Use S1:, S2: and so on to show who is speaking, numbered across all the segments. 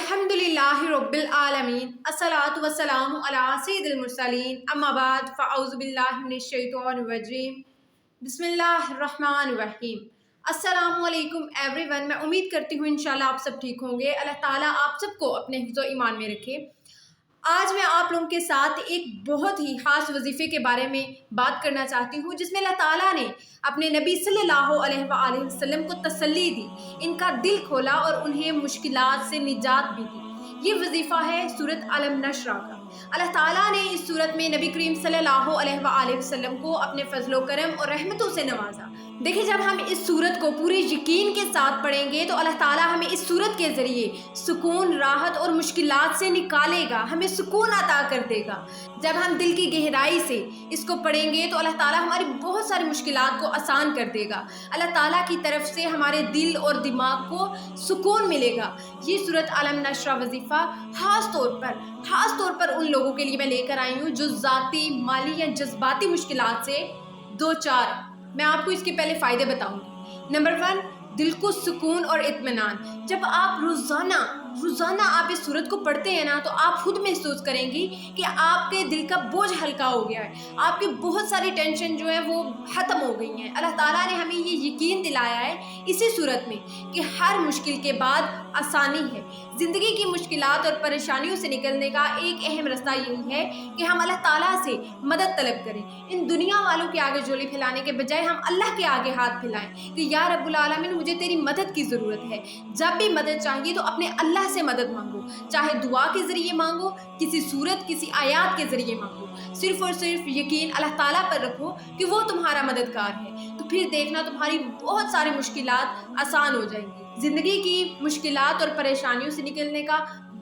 S1: अल्हम्दुलिल्लाहि रब्बिल आलमीन अस्सलातु वस्सलामु अला सय्यिदिल मुरसलीन अम्मा बाद फ़अऊज़ु बिल्लाहि मिनश शैतानिर रजीम बिस्मिल्लाहिर रहमानिर रहीम। अस्सलामु अलैकुम एवरीवन। मैं उम्मीद करती हूँ इंशाल्लाह आप सब ठीक होंगे। अल्लाह ताला आप सबको अपने हिफ्ज़ व ईमान में रखे। आज मैं आप लोगों के साथ एक बहुत ही ख़ास वजीफ़े के बारे में बात करना चाहती हूँ, जिसमें अल्लाह ताला ने अपने नबी सल्लल्लाहु अलैहि वसल्लम को तसल्ली दी, इनका दिल खोला और उन्हें मुश्किलात से निजात भी दी। ये वजीफ़ा है सूरत अलम नशरा का। अल्लाह ताला ने इस सूरत में नबी करीम सल्लल्लाहु अलैहि वसल्लम को अपने फजलो करम और रहमतों से नवाजा। देखिए, जब हम इस सूरत को पूरे यकीन के साथ पढ़ेंगे तो अल्लाह ताला हमें इस सूरत के ज़रिए सुकून, राहत और मुश्किलात से निकालेगा, हमें सुकून अता कर देगा। जब हम दिल की गहराई से इसको पढ़ेंगे तो अल्लाह ताला हमारी बहुत सारी मुश्किलात को आसान कर देगा। अल्लाह ताला की तरफ से हमारे दिल और दिमाग को सुकून मिलेगा। ये सूरत अलम नशरा वजीफ़ा ख़ास तौर पर उन लोगों के लिए मैं लेकर आई हूँ जो ज़ाती, माली या जज्बाती मुश्किलात से दो चार। मैं आपको इसके पहले फ़ायदे बताऊंगी। नंबर 1, दिल को सुकून और इत्मीनान। जब आप रोज़ाना आप इस सूरत को पढ़ते हैं ना, तो आप खुद महसूस करेंगी कि आपके दिल का बोझ हल्का हो गया है, आपकी बहुत सारी टेंशन जो है वो ख़त्म हो गई हैं। अल्लाह ताला ने हमें ये यकीन दिलाया है इसी सूरत में कि हर मुश्किल के बाद आसानी है। ज़िंदगी की मुश्किलात और परेशानियों से निकलने का एक अहम रास्ता यही है कि हम अल्लाह ताला से मदद तलब करें। इन दुनिया वालों के आगे झोली फैलाने के बजाय हम अल्लाह के आगे हाथ फैलाएं कि या रब्बुल आलमीन, मुझे तेरी मदद की ज़रूरत है। जब भी मदद चाहिए तो अपने अल्लाह से मदद मांगो, चाहे दुआ के ज़रिए मांगो, किसी सूरत, किसी आयात के ज़रिए मांगो। सिर्फ़ और सिर्फ यकीन अल्लाह ताला पर रखो कि वो तुम्हारा मददगार है, तो फिर देखना तुम्हारी बहुत सारी मुश्किलात आसान हो जाएंगी। ज़िंदगी की मुश्किलात और परेशानियों से निकलने का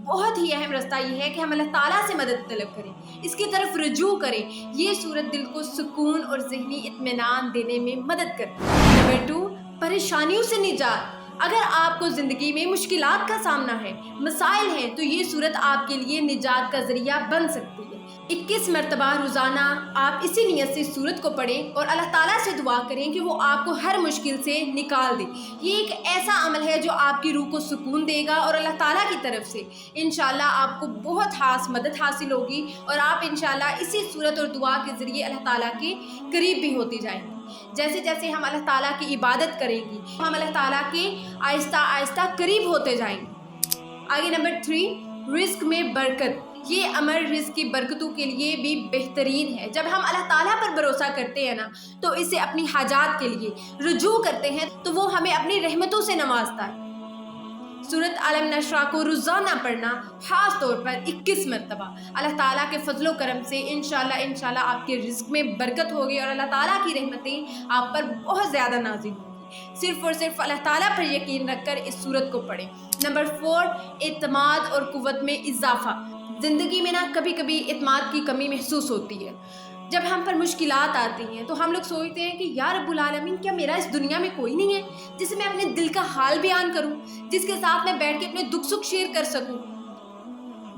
S1: बहुत ही अहम रास्ता ये है कि हम अल्लाह ताला से मदद तलब करें, इसकी तरफ रुजू करें। ये सूरत दिल को सुकून और ज़हनी इत्मीनान देने में मदद करती है। नंबर 2, परेशानियों से निजात। अगर आपको ज़िंदगी में मुश्किलात का सामना है, मसाइल हैं, तो ये सूरत आपके लिए निजात का ज़रिया बन सकती है। 21 मरतबा रोज़ाना आप इसी नियत से सूरत को पढ़ें और अल्लाह ताला से दुआ करें कि वो आपको हर मुश्किल से निकाल दे। ये एक ऐसा अमल है जो आपकी रूह को सुकून देगा और अल्लाह ताला की तरफ से इंशाल्लाह आपको बहुत खास मदद हासिल होगी और आप इंशाल्लाह इसी सूरत और दुआ के ज़रिए अल्लाह ताला के करीब भी होती जाएंगी। जैसे जैसे हम अल्लाह ताला की इबादत करेंगी, हम अल्लाह ताला के आहिस्ता आहिस्ता करीब होते जाएंगे। आगे नंबर 3, रिस्क में बरकत। ये अमल रिस्क की बरकतों के लिए भी बेहतरीन है। जब हम अल्लाह ताला पर भरोसा करते हैं ना, तो इसे अपनी हाजात के लिए रुजू करते हैं तो वो हमें अपनी रहमतों से नवाजता है। सूरत अलम नशरा को रोज़ाना पढ़ना, ख़ास तौर पर 21 मरतबा, अल्लाह ताला के फजलो करम से इंशाल्लाह आपके रिस्क में बरकत होगी और अल्लाह ताला की रहमतें आप पर बहुत ज़्यादा नाज़िल होंगी। सिर्फ़ और सिर्फ अल्लाह ताला पर यकीन रखकर इस सूरत को पढ़ें। नंबर 4, एतमाद और कुव्वत में इजाफ़ा। ज़िंदगी में ना कभी कभी एतमाद की कमी महसूस होती है। जब हम पर मुश्किलात आती हैं तो हम लोग सोचते हैं कि या रब्बुल आलमीन, क्या मेरा इस दुनिया में कोई नहीं है जिसे मैं अपने दिल का हाल बयान करूं, जिसके साथ मैं बैठ के अपने दुख सुख शेयर कर सकूं।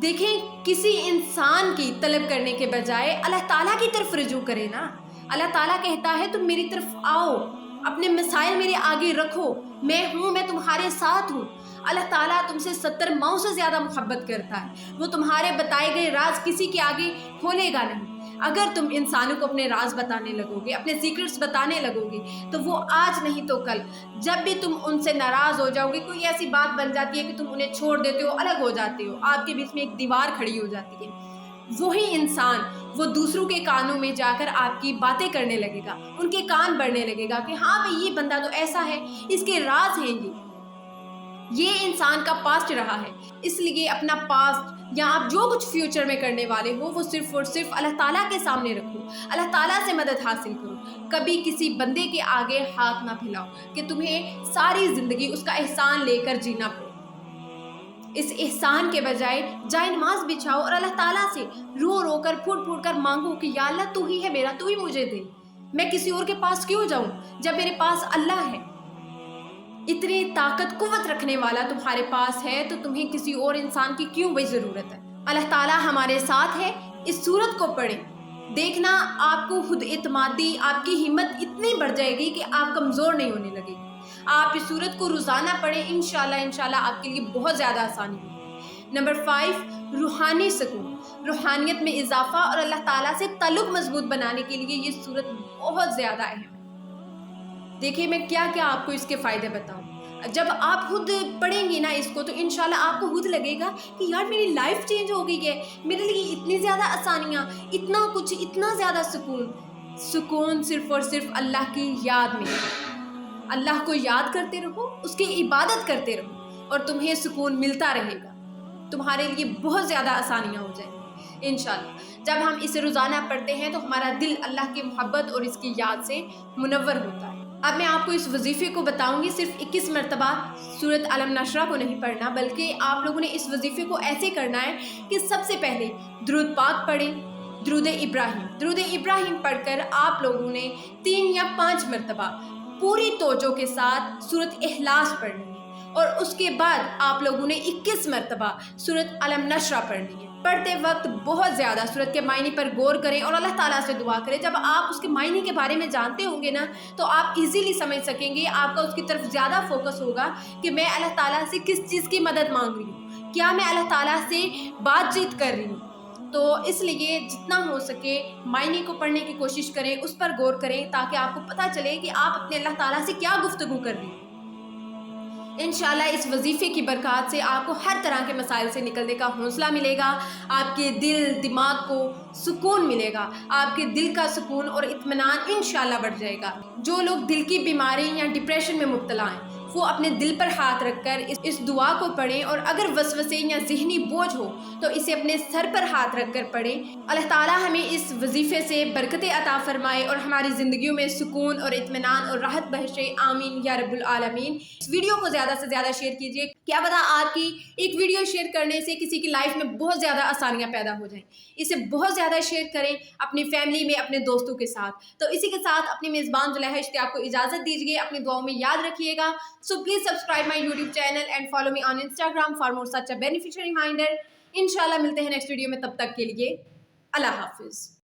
S1: देखें, किसी इंसान की तलब करने के बजाय अल्लाह ताला की तरफ रुजू करें ना। अल्लाह ताला कहता है तुम मेरी तरफ आओ, अपने मसाइल मेरे आगे रखो, मैं हूँ, मैं तुम्हारे साथ हूँ। अल्लाह ताला तुमसे 70 माओं से ज़्यादा मोहब्बत करता है। वो तुम्हारे बताए गए राज किसी के आगे खोलेगा नहीं। अगर तुम इंसानों को अपने राज बताने लगोगे, अपने सीक्रेट्स बताने लगोगे, तो वो आज नहीं तो कल, जब भी तुम उनसे नाराज़ हो जाओगे, कोई ऐसी बात बन जाती है कि तुम उन्हें छोड़ देते हो, अलग हो जाते हो, आपके बीच में एक दीवार खड़ी हो जाती है, वही इंसान वो दूसरों के कानों में जाकर आपकी बातें करने लगेगा, उनके कान बढ़ने लगेगा कि हाँ भाई, ये बंदा तो ऐसा है, इसके राज हैं ये इंसान का पास्ट रहा है। इसलिए अपना पास्ट या आप जो कुछ फ्यूचर में करने वाले हो वो सिर्फ और सिर्फ अल्लाह ताला के सामने रखो, अल्लाह ताला से मदद हासिल करो। कभी किसी बंदे के आगे हाथ ना फैलाओ कि तुम्हें सारी ज़िंदगी उसका एहसान लेकर जीना पड़े। इस एहसान के बजाय जाए नमाज बिछाओ और अल्लाह ताला से रो रो कर, फूट फूट कर मांगो कि या अल्लाह, तू ही है मेरा, तू ही मुझे दे। मैं किसी और के पास क्यों जाऊँ जब मेरे पास अल्लाह है। इतनी ताकत कुव्वत रखने वाला तुम्हारे पास है तो तुम्हें किसी और इंसान की क्यों वही ज़रूरत है। अल्लाह ताला हमारे साथ है। इस सूरत को पढ़ें, देखना आपको खुद एतमादी, आपकी हिम्मत इतनी बढ़ जाएगी कि आप कमज़ोर नहीं होने लगेगी। आप इस सूरत को रोज़ाना पढ़ें, इंशाल्लाह आपके लिए बहुत ज़्यादा आसानी होगी। نمبر 5 روحانی سکون، روحانیت میں اضافہ اور اللہ تعالیٰ سے تعلق مضبوط بنانے کے لیے یہ صورت بہت زیادہ اہم ہے۔ دیکھیے میں کیا کیا آپ کو اس کے فائدے بتاؤں۔ جب آپ خود پڑھیں گی نا اس کو تو انشاءاللہ آپ کو خود لگے گا کہ یار میری لائف چینج ہو گئی ہے، میرے لیے اتنی زیادہ آسانیاں، اتنا کچھ، اتنا زیادہ سکون صرف اور صرف اللہ کی یاد میں ہے۔ اللہ کو یاد کرتے رہو، اس کی عبادت کرتے رہو اور تمہیں سکون ملتا رہے گا، تمہارے لیے بہت زیادہ آسانیاں ہو جائیں گی انشاءاللہ۔ جب ہم اسے روزانہ پڑھتے ہیں تو ہمارا دل اللہ کی محبت اور اس کی یاد سے منور ہوتا ہے۔ اب میں آپ کو اس وظیفے کو بتاؤں گی، صرف 21 مرتبہ سورۃ علم نشرہ کو نہیں پڑھنا، بلکہ آپ لوگوں نے اس وظیفے کو ایسے کرنا ہے کہ سب سے پہلے درود پاک پڑھیں، درود ابراہیم پڑھ کر آپ لوگوں نے 3 یا 5 مرتبہ پوری توجہ کے ساتھ سورۃ اخلاص پڑھنی ہے، اور اس کے بعد آپ لوگوں نے 21 مرتبہ سورۃ علم نشرہ پڑھنی ہے۔ پڑھتے وقت بہت زیادہ سورت کے معنی پر غور کریں اور اللہ تعالیٰ سے دعا کریں۔ جب آپ اس کے معنی کے بارے میں جانتے ہوں گے نا تو آپ ایزیلی سمجھ سکیں گے، آپ کا اس کی طرف زیادہ فوکس ہوگا کہ میں اللہ تعالیٰ سے کس چیز کی مدد مانگ رہی ہوں، کیا میں اللہ تعالیٰ سے بات چیت کر رہی ہوں۔ تو اس لیے جتنا ہو سکے معنی کو پڑھنے کی کوشش کریں، اس پر غور کریں تاکہ آپ کو پتہ چلے کہ آپ اپنے اللہ تعالیٰ سے کیا گفتگو کر رہی ہیں۔ انشاءاللہ اس وظیفے کی برکات سے آپ کو ہر طرح کے مسائل سے نکلنے کا حوصلہ ملے گا، آپ کے دل دماغ کو سکون ملے گا، آپ کے دل کا سکون اور اطمینان انشاءاللہ بڑھ جائے گا۔ جو لوگ دل کی بیماری یا ڈپریشن میں مبتلا ہیں وہ اپنے دل پر ہاتھ رکھ کر اس دعا کو پڑھیں، اور اگر وسوسے یا ذہنی بوجھ ہو تو اسے اپنے سر پر ہاتھ رکھ کر پڑھیں۔ اللہ تعالیٰ ہمیں اس وظیفے سے برکتیں عطا فرمائے اور ہماری زندگیوں میں سکون اور اطمینان اور راحت بخشے، آمین یا رب العالمین۔ اس ویڈیو کو زیادہ سے زیادہ شیئر کیجیے، کیا پتہ آپ کی ایک ویڈیو شیئر کرنے سے کسی کی لائف میں بہت زیادہ آسانیاں پیدا ہو جائیں۔ اسے بہت زیادہ شیئر کریں اپنی فیملی میں، اپنے دوستوں کے ساتھ۔ تو اسی کے ساتھ اپنی میزبان زلیخا اشتیاق کو اجازت دیجیے، اپنی دعاؤں میں یاد رکھیے گا۔ So please subscribe my YouTube channel and follow me on Instagram for more such a beneficial reminder۔ انشاءاللہ ملتے ہیں نیکسٹ ویڈیو میں، تب تک کے لیے اللہ حافظ۔